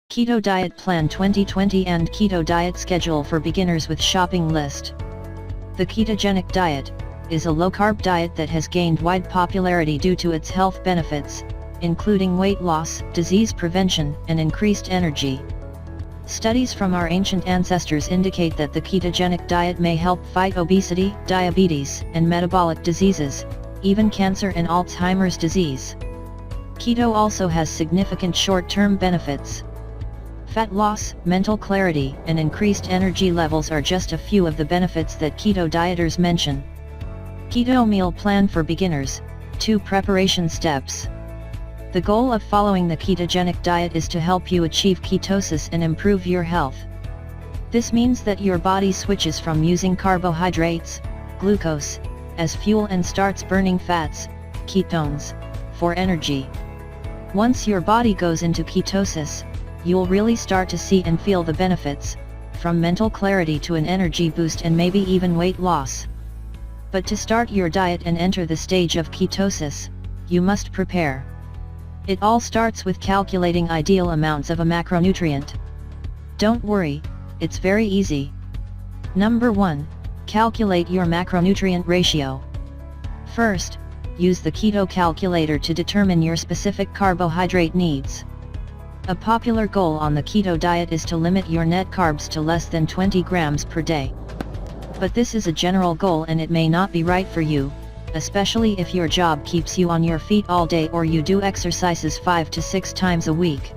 Keto Diet Plan 2020 and Keto Diet Schedule for Beginners with Shopping List. The ketogenic diet is a low-carb diet that has gained wide popularity due to its health benefits, including weight loss, disease prevention, and increased energy. Studies from our ancient ancestors indicate that the ketogenic diet may help fight obesity, diabetes, and metabolic diseases, even cancer and Alzheimer's disease. Keto also has significant short-term benefits. Fat loss, mental clarity, and increased energy levels are just a few of the benefits that keto dieters mention. Keto Meal Plan for Beginners, 2 Preparation Steps. The goal of following the ketogenic diet is to help you achieve ketosis and improve your health. This means that your body switches from using carbohydrates, glucose, as fuel and starts burning fats, ketones, for energy. Once your body goes into ketosis, you'll really start to see and feel the benefits, from mental clarity to an energy boost and maybe even weight loss. But to start your diet and enter the stage of ketosis, you must prepare. It all starts with calculating ideal amounts of a macronutrient. Don't worry, it's very easy. Number 1, calculate your macronutrient ratio. First, use the keto calculator to determine your specific carbohydrate needs. A popular goal on the keto diet is to limit your net carbs to less than 20 grams per day. But this is a general goal and it may not be right for you, especially if your job keeps you on your feet all day or you do exercises 5 to 6 times a week.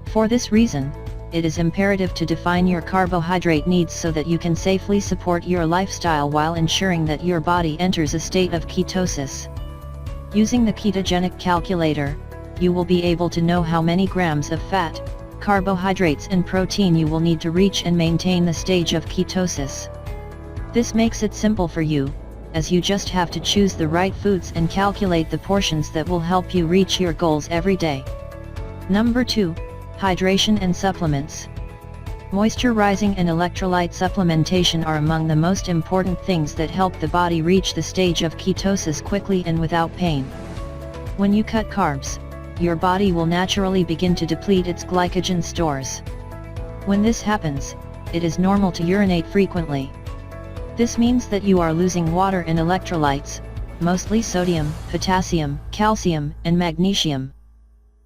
For this reason, it is imperative to define your carbohydrate needs so that you can safely support your lifestyle while ensuring that your body enters a state of ketosis. Using the ketogenic calculator, you will be able to know how many grams of fat, carbohydrates and protein you will need to reach and maintain the stage of ketosis. This makes it simple for you, as you just have to choose the right foods and calculate the portions that will help you reach your goals every day. Number 2, hydration and supplements. Moisturizing and electrolyte supplementation are among the most important things that help the body reach the stage of ketosis quickly and without pain. When you cut carbs, your body will naturally begin to deplete its glycogen stores. When this happens, it is normal to urinate frequently. This means that you are losing water and electrolytes, mostly sodium, potassium, calcium, and magnesium.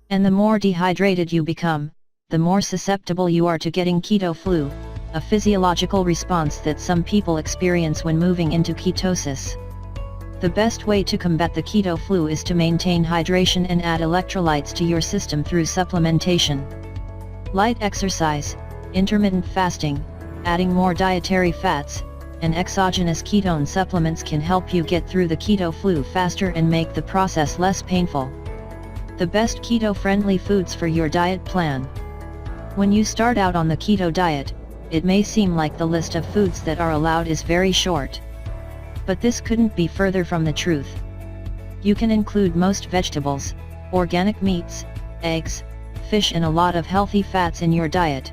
And the more dehydrated you become, the more susceptible you are to getting keto flu, a physiological response that some people experience when moving into ketosis. The best way to combat the keto flu is to maintain hydration and add electrolytes to your system through supplementation. Light exercise, intermittent fasting, adding more dietary fats, and exogenous ketone supplements can help you get through the keto flu faster and make the process less painful. The best keto-friendly foods for your diet plan. When you start out on the keto diet, it may seem like the list of foods that are allowed is very short. But this couldn't be further from the truth. You can include most vegetables, organic meats, eggs, fish and a lot of healthy fats in your diet.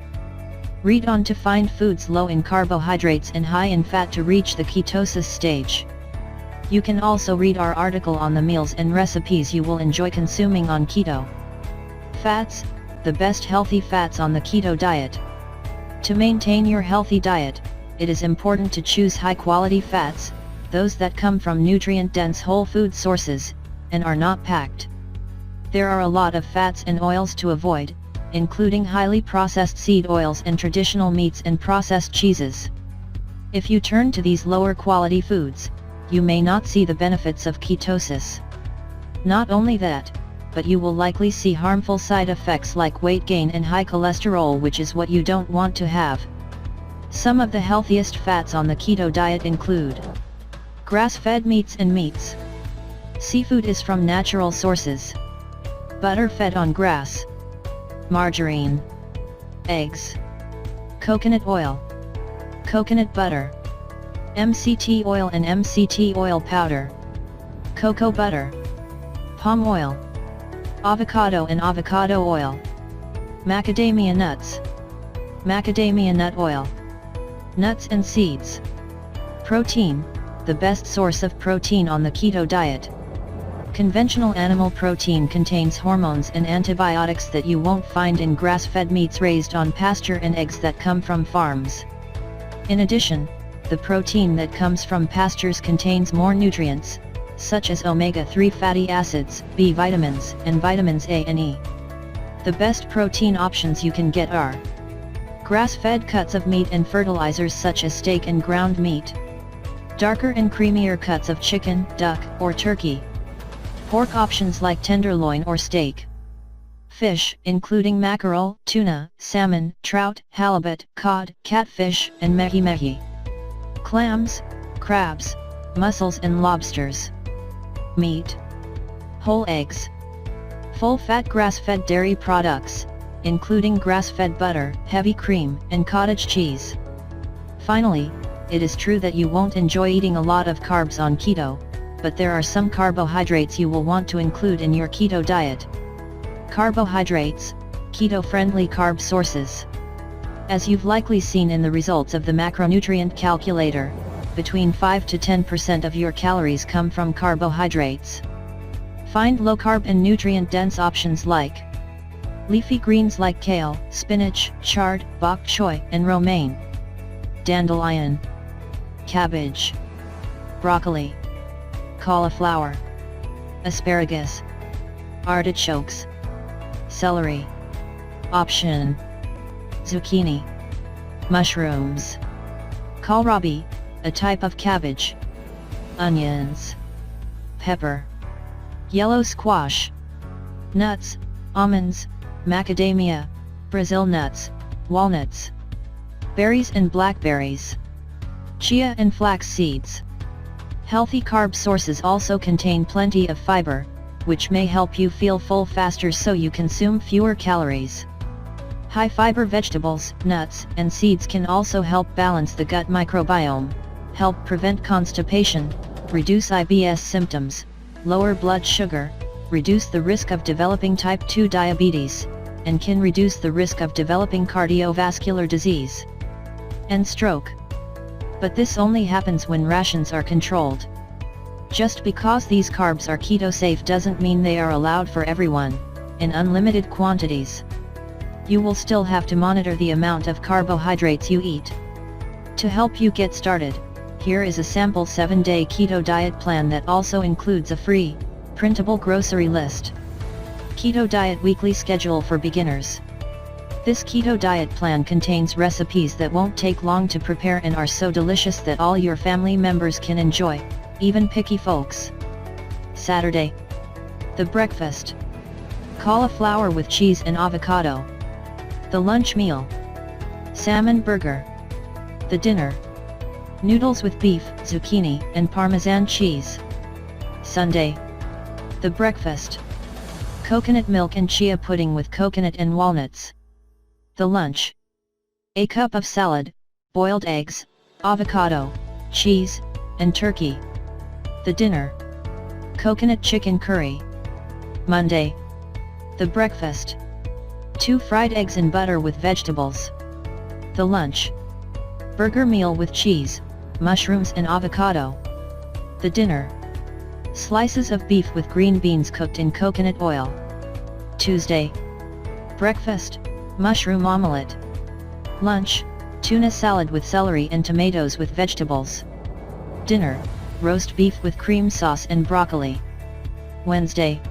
Read on to find foods low in carbohydrates and high in fat to reach the ketosis stage. You can also read our article on the meals and recipes you will enjoy consuming on keto. Fats, the best healthy fats on the keto diet. To maintain your healthy diet, it is important to choose high-quality fats, those that come from nutrient-dense whole food sources, and are not packed. There are a lot of fats and oils to avoid, including highly processed seed oils and traditional meats and processed cheeses. If you turn to these lower quality foods, you may not see the benefits of ketosis. Not only that, but you will likely see harmful side effects like weight gain and high cholesterol, which is what you don't want to have. Some of the healthiest fats on the keto diet include grass-fed meats and meats. Seafood is from natural sources. Butter fed on grass. Margarine. Eggs. Coconut oil. Coconut butter. MCT oil and MCT oil powder. Cocoa butter. Palm oil. Avocado and avocado oil. Macadamia nuts. Macadamia nut oil. Nuts and seeds. Protein, the best source of protein on the keto diet. Conventional animal protein contains hormones and antibiotics that you won't find in grass-fed meats raised on pasture and eggs that come from farms. In addition, the protein that comes from pastures contains more nutrients, such as omega-3 fatty acids, B vitamins, and vitamins A and E. The best protein options you can get are grass-fed cuts of meat and fertilizers such as steak and ground meat, darker and creamier cuts of chicken, duck, or turkey, pork options like tenderloin or steak, fish including mackerel, tuna, salmon, trout, halibut, cod, catfish, and mehi-mehi, clams, crabs, mussels and lobsters, meat, whole eggs, full-fat grass-fed dairy products, including grass-fed butter, heavy cream, and cottage cheese. Finally, it is true that you won't enjoy eating a lot of carbs on keto, but there are some carbohydrates you will want to include in your keto diet. Carbohydrates, keto-friendly carb sources. As you've likely seen in the results of the macronutrient calculator, between 5 to 10% of your calories come from carbohydrates. Find low-carb and nutrient-dense options like leafy greens like kale, spinach, chard, bok choy, and romaine, dandelion, cabbage, broccoli, cauliflower, asparagus, artichokes, celery, option, zucchini, mushrooms, kohlrabi, a type of cabbage, onions, pepper, yellow squash, nuts, almonds, macadamia, Brazil nuts, walnuts, berries and blackberries, chia and flax seeds. Healthy carb sources also contain plenty of fiber, which may help you feel full faster so you consume fewer calories. High-fiber vegetables, nuts, and seeds can also help balance the gut microbiome, help prevent constipation, reduce IBS symptoms, lower blood sugar, reduce the risk of developing type 2 diabetes, and can reduce the risk of developing cardiovascular disease and stroke. But this only happens when rations are controlled. Just because these carbs are keto-safe doesn't mean they are allowed for everyone, in unlimited quantities. You will still have to monitor the amount of carbohydrates you eat. To help you get started, here is a sample 7-day keto diet plan that also includes a free, printable grocery list. Keto Diet Weekly Schedule for Beginners. This keto diet plan contains recipes that won't take long to prepare and are so delicious that all your family members can enjoy, even picky folks. Saturday. The breakfast. Cauliflower with cheese and avocado. The lunch meal. Salmon burger. The dinner. Noodles with beef, zucchini, and Parmesan cheese. Sunday. The breakfast. Coconut milk and chia pudding with coconut and walnuts. The lunch. A cup of salad, boiled eggs, avocado, cheese, and turkey. The dinner. Coconut chicken curry. Monday. The breakfast. 2 fried eggs and butter with vegetables. The lunch. Burger meal with cheese, mushrooms and avocado. The dinner. Slices of beef with green beans cooked in coconut oil. Tuesday. Breakfast. Mushroom omelette. Lunch. Tuna salad with celery and tomatoes with vegetables. Dinner. Roast beef with cream sauce and broccoli. Wednesday.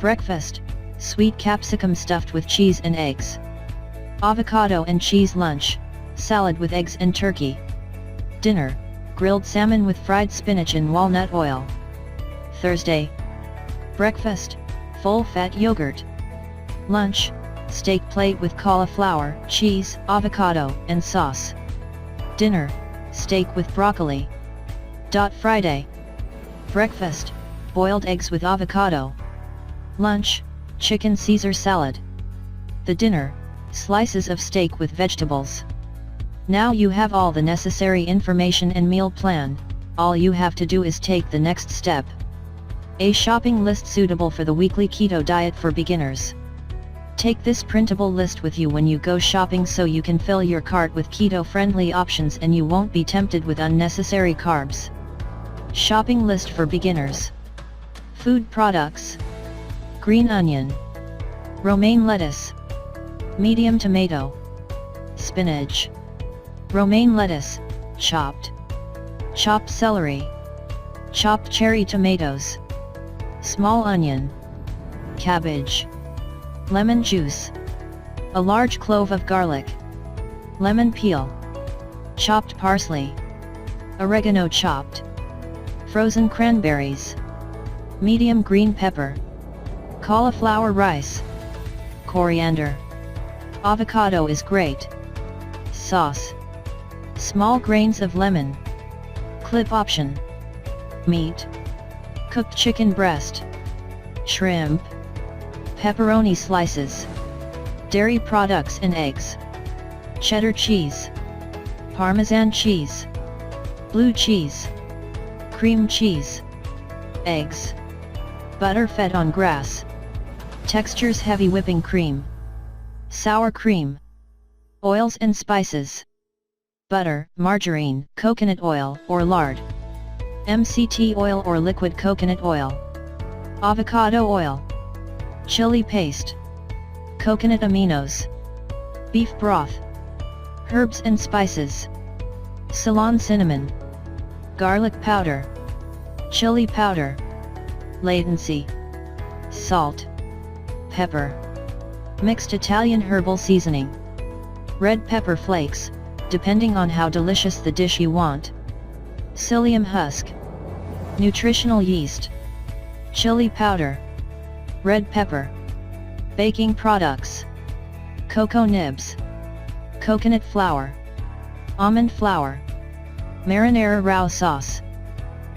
Breakfast. Sweet capsicum stuffed with cheese and eggs. Avocado and cheese lunch. Salad with eggs and turkey. Dinner. Grilled salmon with fried spinach and walnut oil. Thursday. Breakfast. Full-fat yogurt. Lunch. Steak plate with cauliflower, cheese, avocado, and sauce. Dinner. Steak with broccoli. Friday. Breakfast. Boiled eggs with avocado. Lunch. Chicken Caesar salad. The dinner. Slices of steak with vegetables. Now you have all the necessary information and meal plan. All you have to do is take the next step. A shopping list suitable for the weekly keto diet for beginners. Take this printable list with you when you go shopping so you can fill your cart with keto-friendly options and you won't be tempted with unnecessary carbs. Shopping list for beginners. Food products: green onion, romaine lettuce, medium tomato, spinach, romaine lettuce, chopped celery, chopped cherry tomatoes, small onion, cabbage, lemon juice, a large clove of garlic, lemon peel, chopped parsley, oregano chopped, frozen cranberries, medium green pepper, cauliflower rice, coriander. Avocado is great. Sauce: small grains of lemon, clip option. Meat: cooked chicken breast, shrimp, pepperoni slices, dairy products and eggs, cheddar cheese, Parmesan cheese, blue cheese, cream cheese, eggs, butter fed on grass, textures heavy whipping cream, sour cream, oils and spices, butter, margarine, coconut oil or lard, MCT oil or liquid coconut oil, avocado oil, chili paste, coconut aminos, beef broth, herbs and spices, Ceylon cinnamon, garlic powder, chili powder, latency, salt, pepper, mixed Italian herbal seasoning, red pepper flakes, depending on how delicious the dish you want, psyllium husk, nutritional yeast, chili powder, red pepper, baking products, cocoa nibs, coconut flour, almond flour, marinara roux sauce,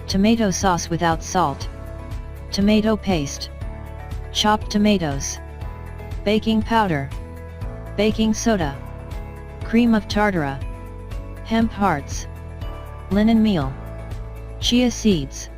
tomato sauce without salt, tomato paste, chopped tomatoes, baking powder, baking soda, cream of tartara, hemp hearts, linen meal, chia seeds,